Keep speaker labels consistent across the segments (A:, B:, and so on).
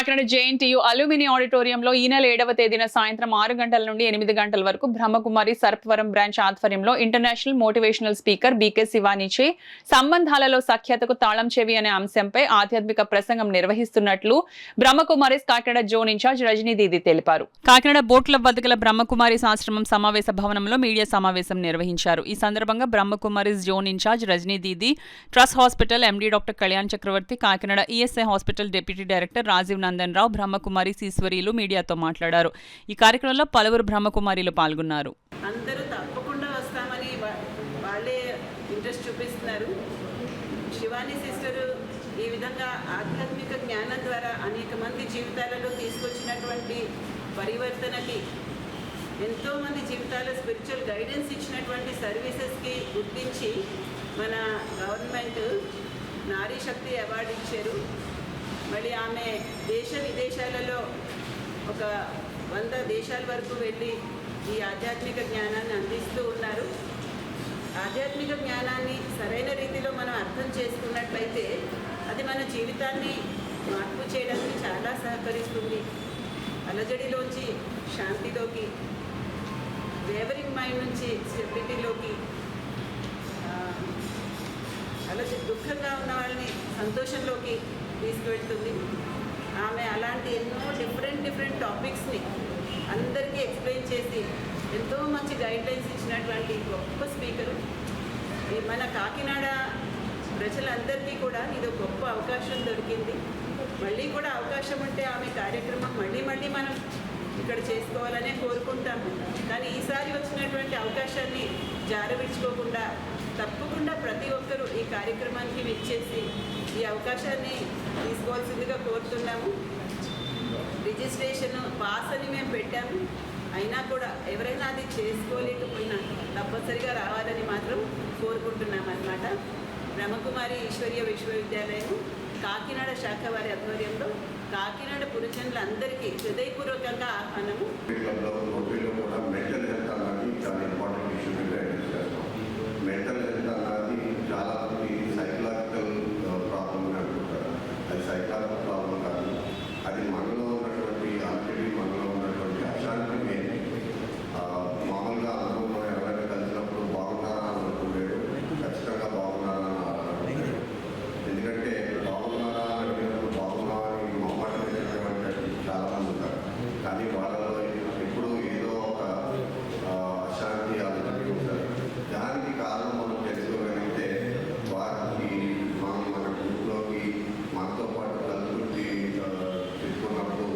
A: Kakinada JNTU alumni ఆడిటోరియంలో ఈ నెల 7వ తేదీన సాయంత్రం 6 గంటల నుండి 8 గంటల వరకు బ్రహ్మకుమారి సర్పవరం బ్రాంచ్ ఆధ్వర్యంలో ఇంటర్నేషనల్ మోటివేషనల్ స్పీకర్ బీకే శివానీచే సంబంధాలలో సఖ్యతకు తాళం చెవి అనే అంశంపై ఆధ్యాత్మిక ప్రసంగం నిర్వహిస్తున్నట్లు బ్రహ్మకుమారి కాకినాడ జోన్ ఇన్ఛార్జ్ రజనీ దీది తెలిపారు. కాకినాడ బోట్ల వద్ద గల బ్రహ్మకుమారి ఆశ్రమం సమావేశ భవనంలో మీడియా సమావేశం నిర్వహించారు. ఈ సందర్భంగా Brahmakumari zone incharge Rajani Didi, trust hospital MD doctor Kalyan Chakravarthi, Kakinada ESI hospital deputy director Rajiv Nandan Rao, Brahmakumari ఈశ్వరీలు మీడియాతో మాట్లాడారు. ఈ కార్యక్రమంలో పలువురు బ్రహ్మకుమారీలు పాల్గొన్నారు.
B: అందరూ తప్పకుండా వస్తామని వాళ్ళే ఇంట్రెస్ట్ చూపిస్తున్నారు. శివాని సిస్టర్ ఈ విధంగా ఆధ్యాత్మిక జ్ఞానం ద్వారా అనేక మంది జీవితాలలో తీసుకొచ్చినటువంటి పరివర్తనకి, ఎంతోమంది జీవితాల స్పిరిచువల్ గైడెన్స్ ఇచ్చినటువంటి సర్వీసెస్కి గుర్తించి మన గవర్నమెంట్ నారీ శక్తి అవార్డు ఇచ్చారు. మళ్ళీ ఆమె దేశ విదేశాలలో ఒక 100 దేశాల వరకు వెళ్ళి ఈ ఆధ్యాత్మిక జ్ఞానాన్ని అందిస్తూ ఉన్నారు. ఆధ్యాత్మిక జ్ఞానాన్ని సరైన రీతిలో మనం అర్థం చేసుకున్నట్లయితే అది మన జీవితాన్ని మార్పు చేయడానికి చాలా సహకరిస్తుంది. అలజడిలోంచి శాంతిలోకి, వేవరింగ్ మైండ్ నుంచి స్టెబిలిటీలోకి, అలాగే దుఃఖంగా ఉన్న వాళ్ళని సంతోషంలోకి తీసుకువెళ్తుంది. ఆమె అలాంటి ఎన్నో డిఫరెంట్ టాపిక్స్ని అందరికీ ఎక్స్ప్లెయిన్ చేసి ఎంతో మంచి గైడ్లైన్స్ ఇచ్చినటువంటి గొప్ప స్పీకరు. మన కాకినాడ ప్రజలందరికీ కూడా ఇది ఒక గొప్ప అవకాశం దొరికింది. మళ్ళీ కూడా అవకాశం ఉంటే ఆమె కార్యక్రమం మళ్ళీ మనం ఇక్కడ చేసుకోవాలనే కోరుకుంటాము. కానీ ఈసారి వచ్చినటువంటి అవకాశాన్ని జారవిడ్చుకోకుండా తప్పకుండా ప్రతి ఒక్కరూ ఈ కార్యక్రమానికి విచ్చేసి ఈ అవకాశాన్ని తీసుకోవాల్సిందిగా కోరుతున్నాము. రిజిస్ట్రేషన్ పాస్ అని మేము పెట్టాము. అయినా కూడా ఎవరైనా అది చేసుకోలేకపోయినా తప్పనిసరిగా రావాలని మాత్రం కోరుకుంటున్నాం అన్నమాట. బ్రహ్మకుమారి ఈశ్వరీయ విశ్వవిద్యాలయం కాకినాడ శాఖ వారి ఆధ్వర్యంలో కాకినాడ పురుషులందరికీ హృదయపూర్వకంగా ఆహ్వానము.
C: మెంటల్ హెల్త్ అన్నది చాలా మంది సైకలాజికల్ ప్రాబ్లమ్ అనుకుంటారు. అది సైకలాజికల్ ప్రాబ్లం కాదు. అది మనలో ఉన్నటువంటి ఆల్రెడీ మనలో ఉన్నటువంటి అశాంతి మెయిన్. మామూలుగా అందరూ మనం ఎవరైనా కలిసినప్పుడు బాగున్నారా అని అనుకోలేడు, ఖచ్చితంగా బాగున్నారా అని అనుకోలేడు. ఎందుకంటే బాగున్నారా అడిగినప్పుడు బాగున్నారని మొహమాట చెప్పేటువంటి చాలామంది ఉంటారు. కానీ వాళ్ళలో ఎప్పుడూ ఏదో ఒక అశాంతి ఆలోచన ఉంటుంది. దానికి కారణం మనం తెలుసుకోగలిగితే వారికి మన గ్రూప్లోకి మనతో పాటు కలుపుకి తీసుకున్నప్పుడు,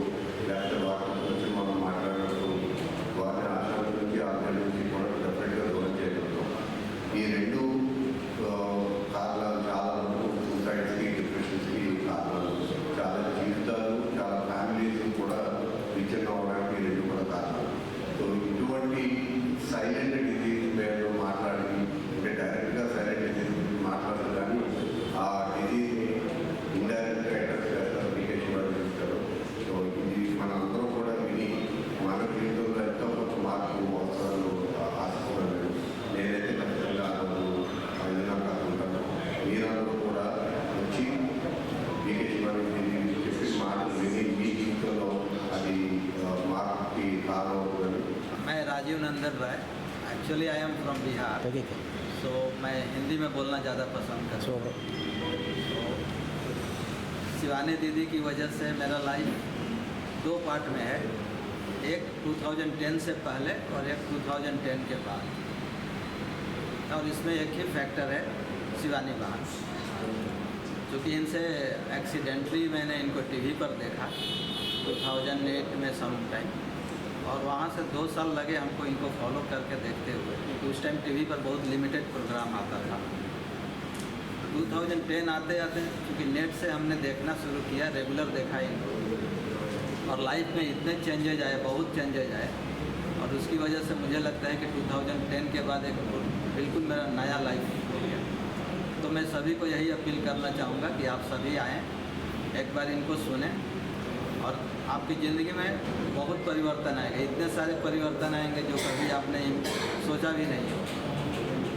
C: లేకపోతే వాటి గురించి మనం మాట్లాడినప్పుడు వారిని ఆశాల నుంచి ఆజ్ఞ నుంచి కూడా డెఫినెట్గా దూరం చేయగలుగుతాం. ఈ రెండు కారణాలు చాలా సూసైడ్స్కి, డిప్రెషన్స్కి కారణాలు. చాలా జీవితాలు, చాలా ఫ్యామిలీస్ కూడా విచ్ఛిన్నం అవ్వడానికి ఈ రెండు కూడా కారణాలు. సో ఇటువంటి సైలెంట్ డిజీజ్ మేము మాట్లాడి, అంటే డైరెక్ట్గా సైలెంట్ డిజీజ్ మాట్లాడదు, కానీ ఆ డిజీజ్ని ఇండైరెక్ట్గా అటాక్ చేస్తారు, పీకేషన్ వాళ్ళు చేస్తారు. సో ఇది మన అందరం కూడా విని మన జీవితంలో ఎంతో కొంత మార్పు అవసరాలు ఆశిస్తున్నాను. నేనైతే ఖచ్చితంగా ఏదైనా కాకుండా మీరందరూ కూడా వచ్చి పీకేషన్ వాళ్ళు చెప్పి మాటలు విని మీ జీవితంలో అది మార్పుకి కారణం అవుతుందని.
D: मैं Rajiv Nandan Rai, actually I am from Bihar, so मैं हिंदी में बोलना ज़्यादा पसंद करता हूँ. तो शिवानी दीदी की वजह से मेरा लाइफ 2 पार्ट में है. एक 2010 से पहले और एक 2010 के बाद. और इसमें एक ही फैक्टर है, शिवानी बहन. क्योंकि इनसे एक्सीडेंटली मैंने इनको टीवी पर देखा 2008 में सम टाइम, और वहाँ से 2 साल लगे हमको इनको फॉलो करके देखते हुए, क्योंकि उस टाइम टीवी पर बहुत लिमिटेड प्रोग्राम आता था. 2010 आते आते क्योंकि नेट से हमने देखना शुरू किया, रेगुलर देखा इनको, और लाइफ में इतने चेंजेज आए, बहुत चेंजेज आए. और उसकी वजह से मुझे लगता है कि 2010 के बाद एक बिल्कुल मेरा नया लाइफ हो गया. तो मैं सभी को यही अपील करना चाहूँगा कि आप सभी आएँ, एक बार इनको सुने, और आपकी ज़िंदगी में बहुत परिवर्तन आएगा. इतने सारे परिवर्तन आएंगे जो कभी आपने सोचा भी नहीं हो.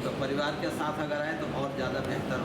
D: तो परिवार के साथ अगर आए तो बहुत ज़्यादा बेहतर